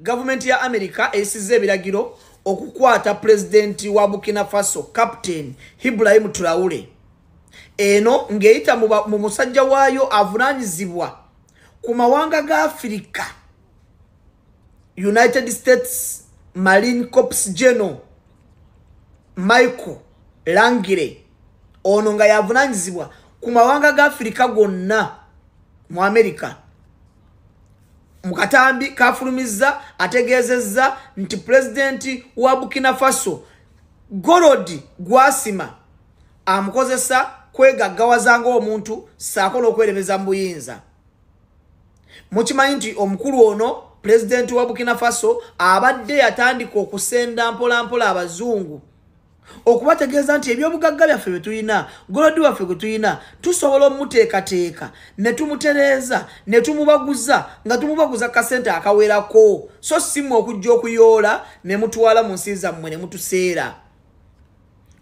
government ya America esize ebiragiro okukwata president wa Burkina Faso Captain Ibrahim Traoré. Eno ngeita mu musajja wayo avunanyizibwa ku mawanga ga Africa. United States Marine Corps General Michael Langire ono nga yavunanyizibwa ku mawanga ga Africa gonna mu America. Mukatambi kafulumiza ategezeza nti president wa Burkina Faso Gorodi Gwasima amukozesa kwegagawazanga omuntu sakola okweremeza mbuyinza. Mukimanyi nti omukulu ono president wa Burkina Faso abadde yatandika okusenda mpola mpola abazungu okubategeeza nti ebyobugagga byaffe betuyina Gorodi waffe gutuyina tusobola omuteekateeka ne tumutereza ne tumubaguza nga tumubaguza kasente akawerako so simu okujja okuyoola ne mutwala mu nsi zammwe ne mutuseera.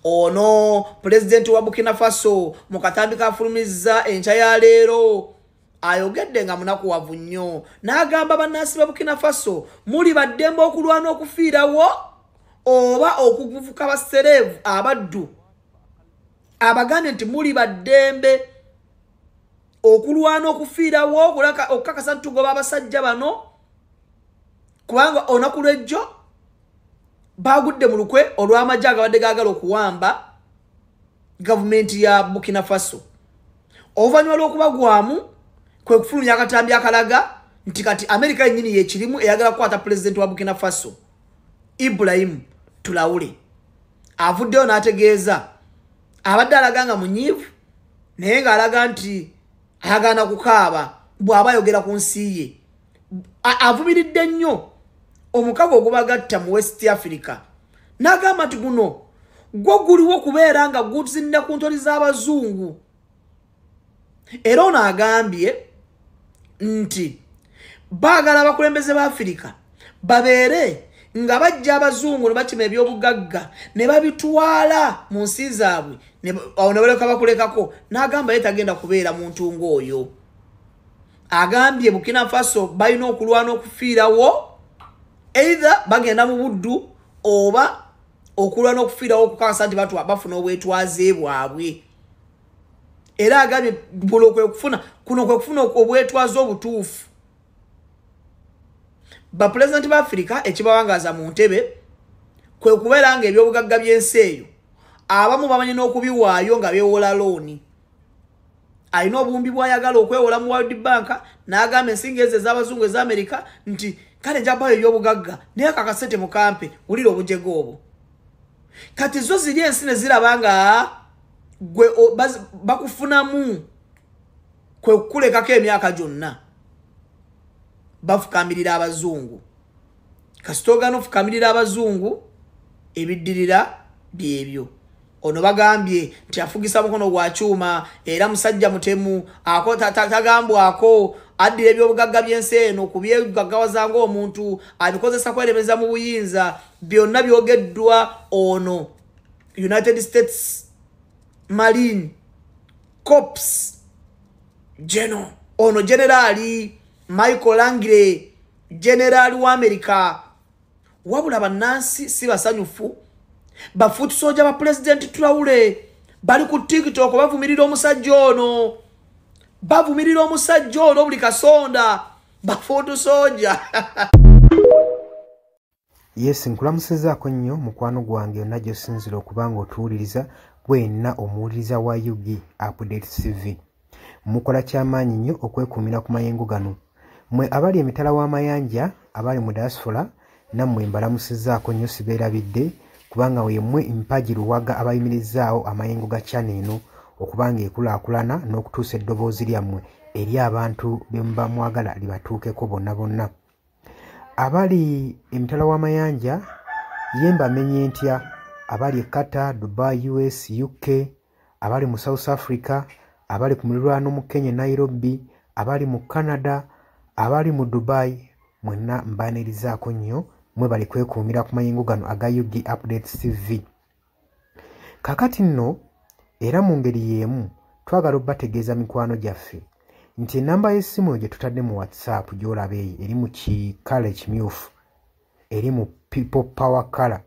Ono president wa Burkina Faso mukatambi kafulumiza enkya ya leero ayogedde nga munakuwavu nnyo n'agamba bannansi ba Burkina Faso muli baddembe okulwana okufiirawo oba okuvuka baserevu abaddu. Abagambye nti muli baddembe okulwana okufiirawo okukakasa ntugoba abasajja bano kubanga olunaku lw'ejjo bagudde mu lukwe olw'amagye agabadde gaagala okuwamba gavumenti ya Burkina Faso. Oluvannyuma lw'okubagwamu kwe kufulumya akatambi akalaga nti kati America yennyini yekirimu eyagala kukwata president wa Burkina Faso Ibrahim Traoré. Avuddeyo n'ategeeza abadde alaga nga munyiivu naye ng'alaga nti ayagana kukaaba bw'aba ayogera ku nsi ye. Avumiridde nnyo omukago ogubagatta mu West Africa n'agamba nti guno gwo guliwo kubeera nga guzinda ku ntoli z'abazungu. Era ono agambye nti baagala abakulembeze ba Africa babeere nga bajja abazungu ne bakima ebyobugagga ne babitwala mu nsi zaabwe awo ne baleka bakulekako. N'agamba ye tagenda kubeera muntu ng'oyo. Agambye Burkina Faso balina okulwana okufiirawo either bagenda mu buddu oba okulwana okufiirawo okukakasa nti bafuna obwetwaze bwabwe. Era agambye kuno kwe kufuna obwetwaze obutuufu. Ba president ba Africa ekibawangaza mu ntebe kwe kubeera nga ebyobugagga by'ensi eyo abamu bamanyi n'okubiwaayo nga beewola looni. Alina obuwumbi bw'ayagala okwewola mu World Bank n'agamba ensinga ezo ez'abazungu ez'America nti kale njabayo ebyobugagga naye akakasente mukampe wulira obujega obwo. Kati zo ziri ensi ne ziraba nga gwe bakufunamu kwe kukulekako emyaka gyonna bafukamirira abazungu. Kasitogano fukamirira abazungu ebiddirira byebyo. Ono bagambye nti afugisa mukono gwa kyuma era musajja mutemu tagambwako addira ebyobugagga by'ensi eno kubyegagawazanga omuntu abikozesa kweremeza mu buyinza. Byonna byogeddwa ono United States Marine Corps General ono Generali Michael Langire Generali wa America. Wabula bannansi si basanyufu. Bafutu soja ba president Traoré bali ku TikTok bavumirira omusajja ono. Bavumirira omusajja ono buli kasonda bafutu soja. Yes, nkulamusizaako nnyo mukwano gwange yonna gy'osinzira okubanga otuwuliriza gwenna omuwuliriza wa UG Update TV. Mukola kyamaanyi nnyo okwekuumira ku mayengo gano. Mwe abali emitala w'amayanja abali mu diaspora nammwe mbalamusizaako nnyo sibeerabidde kubanga wemwe mpagi luwaga abayimirizaawo amayengo ga channel eno okubanga ekulaakulana n'okutuusa eddoboozi lyammwe eri abantu be muba mwagala libatuukeko bonna bonna. Abali emitala w'amayanja yemba menye ntya abali e Qatar, Dubai, US, UK, abali mu South Africa, abali ku muliraano mu Kenya, Nairobi, abali mu Canada, abali mu Dubai, mwenna mbanirizaako nnyo mwe bali kwekuumira ku mayengo gano aga UG Updates TV. Kakati nno era mu ngeri y'emu twagala obbategeeza mikwano gyaffe nti enamba y'essimu gye tutadde mu WhatsApp gy'olaba eri mu kikala ekimyufu eri mu People Power Color.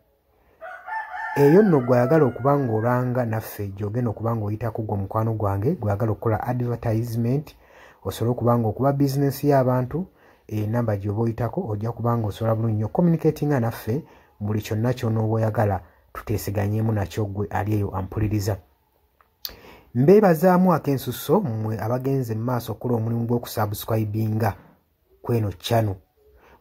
Eyo nno gwayagala okuba ng'olanga naffe gy'ogenda okuba ng'oyitako gwe mukwano gwange gwayagala okukola advertisement osobola okuba ng'okuba bizinesi y'abantu enamba gy'oba oyitako ojja kuba ng'osobola bulungi nnyo communicatinga naffe buli kyonna ky'onooba oyagala tuteeseganyeemu nakyo gwe ali eyo ampuliriza. Mbeebazaamu ak'ensusso mmwe abagenze mu maaso okukola omulimu gw'okusubscribinga kweno channel.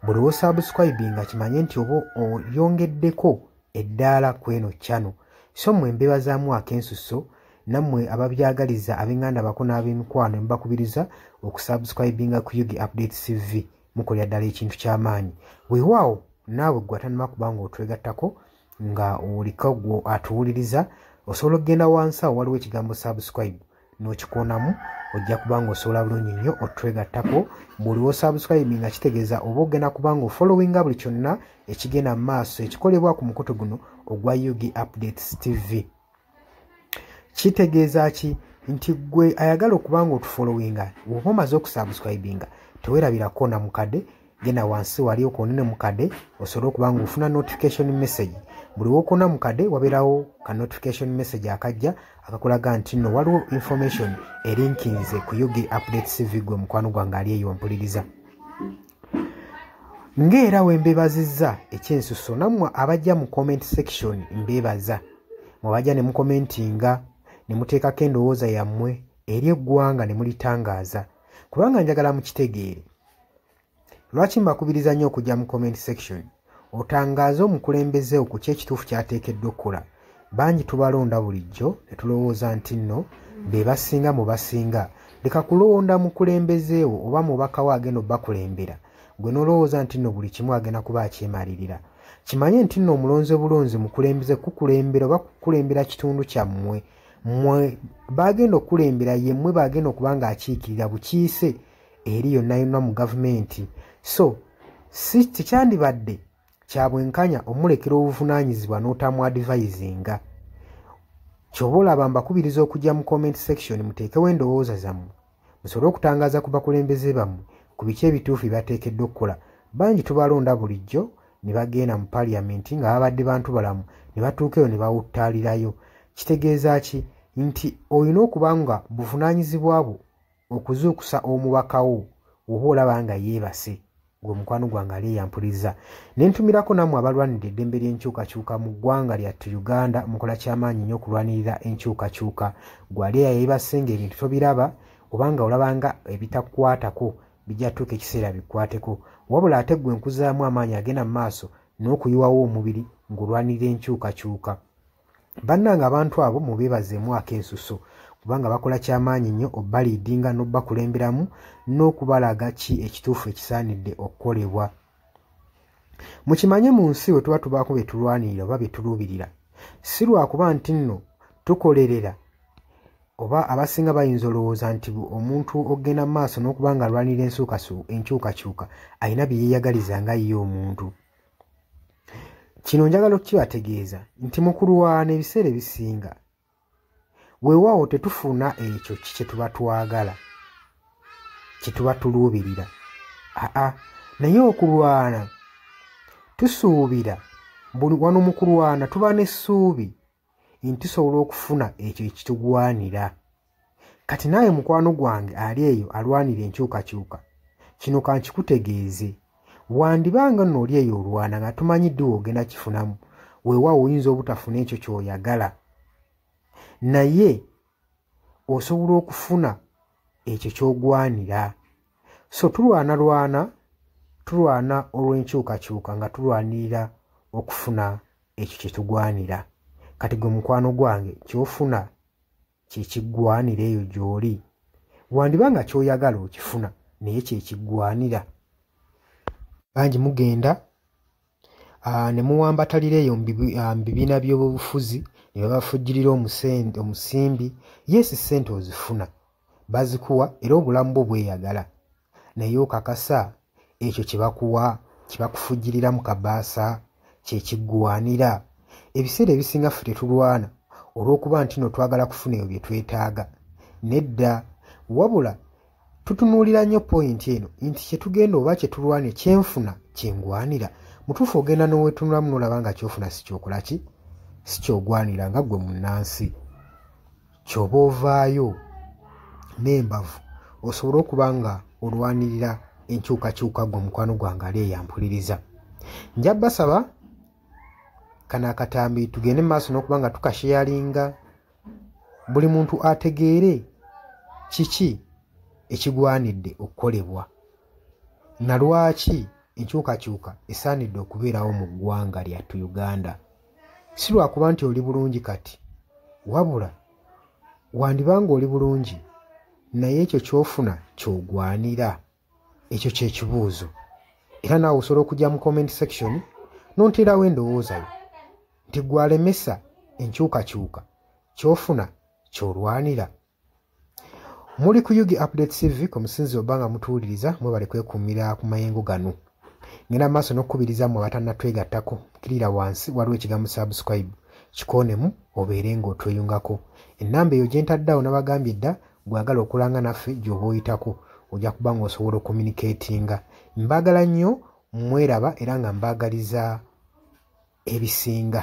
Buli w'osubscribinga kimanye nti oba oyongeddeko eddaala kweno channel. So mmwe mbeebazaamu ak'ensusso nammwe ababyagaliza ab'enganda bako n'ab'emikwano mbakubiriza okusubscribinga ku Yugi Updates TV mukolera ddala ekintu ky'amaanyi. Weewaawo naawe gwe atannaba kuba ng'otwegattako nga oliko gwe atuwuliriza osobola okugenda wansi awo waliwo ekigambo subscribe n'okikoonamu ojja kuba ng'osobola bulungi nnyo otwegattako. Buli w'osubscribe nga kitegeeza oba ogenda kuba ng'ofollowinga buli kyonna ekigenda mu maaso ekikolebwa ku mukutu guno ogwa Yugi Updates TV. Kitegeeza ki? Nti gwe ayagala okuba ng'otufollowinga bw'oba omaze okusubscribinga teweerabirako na mukadde genda wansi wali okoonene mukadde osobola okuba ng'ofuna notification message. Buli w'okoona mukadde wabeerawo ka notification message akajja akakulaga nti nno waliwo information erinkinze ku Yugi Updates TV gwe mukwano gwange ali eyo mpuliriza. Ng'era we mbeebazizza ekyensusso nammwe abajja mu comment section mbeebaza mwabajja ne mukomentinga ne muteekako endowooza yammwe eri eggwanga ne mulitangaaza kubanga njagala mukitegeere. Lwaki mbakubiriza nnyo okujja mu comment section otangaaze omukulembeze ku ky'ekituufu kyateekeddwa okukola. Bangi tubalonda bulijjo ne tulowooza nti nno be basinga mu basinga. Leka kulonda mukulembezeewo oba mubaka we agenda obbakulembera gwe n'olowooza nti nno buli kimu agenda kuba akyemalirira. Kimanye nti nno omulonze bulonzi mukulembeze kukulembera oba kukulembera kitundu kyammwe. Mmwe bagenda okukulembera ye mmwe bagenda okuba ng'akiikirira bukiise eri yonna yonna mu gavumenti. So si tikyandibadde kya bwenkanya omulekera obuvunaanyizibwa n'otamu advisinga. Ky'oba olaba mbakubiriza okujja mu comment section muteekewo endowooza zammwe musobole okutangaaza ku bakulembeze bammwe ku biki ebituufu bye bateekeddwa okukola. Bangi tubalonda bulijjo ne bagenda mu paliamenti nga babadde bantu balamu ne batuuka eyo ne bawuttaalirayo. Kitegeeza ki? Nti olina okuba nga buvunaanyizibwa bwo okuzuukusa omubaka wo oba olaba nga yeebase gwe mukwano gwange ali yampuliriza. Ne ntumirako nammwe abalwanidde eddembe ly'enkyukakyuka mu ggwanga lyattu Uganda mukola ky'amaanyi nnyo okulwanirira enkyukakyuka. Gwe ali yeebase ng'ebintu tobiraba obanga olabanga ebitakukwatako bijja tuuka ekiseera bikkwateko. Wabula ate gwe nkuzaamu amaanyi agenda mu maaso n'okuyiwawo omubiri ng'olwanirira enkyukakyuka. Bannanga abantu abo mubeebazeemu ak'ensusso kubanga bakola ky'amaanyi nnyo obbaliidinga n'obbakulemberamu n'okubalaga ki ekituufu ekisaanidde okukolebwa. Mukimanye mu nsi we tuba tubaako bye tulwanirira oba bye tuluubirira si lwakuba nti nno tukolerera oba abasinga bayinza olowooza nti omuntu ogenda mu maaso n'okuba nga alwanirira enkyukakyuka alina bye yeeyagaliza nga ye omuntu. Kino njagala okukibategeeza nti mu kulwana ebiseera ebisinga weewaawo tetufuna ekyo kye tuba twagala kye tuba tuluubirira. Naye okulwana tusuubira buli wano mu kulwana tuba n'essuubi nti tusobola okufuna ekyo ekitugwanira. Kati naawe mukwano gwange ali eyo alwanira enkyukakyuka kino kankikutegeeze wandibanga nno oli eyo olwana nga tumanyiddwe ogenda kifunamu weewaawo oyinza obutafuna ekyo ky'oyagala naye osobola okufuna ekyo ky'ogwanira. So tulwana olw'enkyukakyuka nga tulwanirira okufuna ekyo kye tugwanira. Kati gwe mukwano gwange ky'ofuna kye kiggwanira eyo gy'oli wandibanga ky'oyagala okifuna naye kye kiggwanira. Bangi mugenda ne muwambatalira eyo mu bibiina by'obufuzi ne babafujjirira omusimbi. Yesi ssente ozifuna bazikuwa era obulamu bwo bweyagala naye okakasa ekyo kye bakuwa kye bakufujjirira mu kabaasa kye kiggwanira. Ebiseera ebisinga ffe tetulwana olw'okuba nti no twagala kufuna ebyo bye twetaaga. Nedda wabula tutunuulira nnyo point eno nti kye tugenda oba kye tulwana kyenfuna kyengwanira. mutuufu ogenda n'oweetunulamu n'olaba nga kyofuna si kyokola ki si kyogwanira nga ggwe munnansi ky'oba ovaayo n'embavu osobola okuba nga olwanirira enkyukakyuka gwe mukwano gwange ali eyampuliriza. Nja basaba kana akatambi tugende mu maaso n'okuba nga tukasheyalinga buli muntu ategeere kiki ekigwanidde okukolebwa na lwaki enkyukakyuka esaanidde okubeerawo mu ggwanga lyattu Uganda. Si lwakuba nti oli bulungi kati, wabula wandibanga oli bulungi naye ekyo ky'ofuna ky'ogwanira. Ekyo kyekibuuzo. Era naawe osobola okujja mu comment section n'onteerawo endowooza yo nti gwalemesa enkyukakyuka ky'ofuna ky'olwanira. Muli ku Yugi Updates TV ku musinzi oba nga mutuwuliriza mwebale kwekuumira ku mayengo gano. Ngenda maaso n'okukubiriza mmwe abatannatwegattako kkirira wansi waliwo ekigambo subscribe kikoonemu obeere ng'otweyungako. Ennamba eyo gye ntaddeawo nabagambye dda gwagala okulanga naffe gy'oba oyitako ojja kuba ng'osobola okommunikatinga. Mbaagala nnyo mweraba era nga mbaagaliza ebisinga.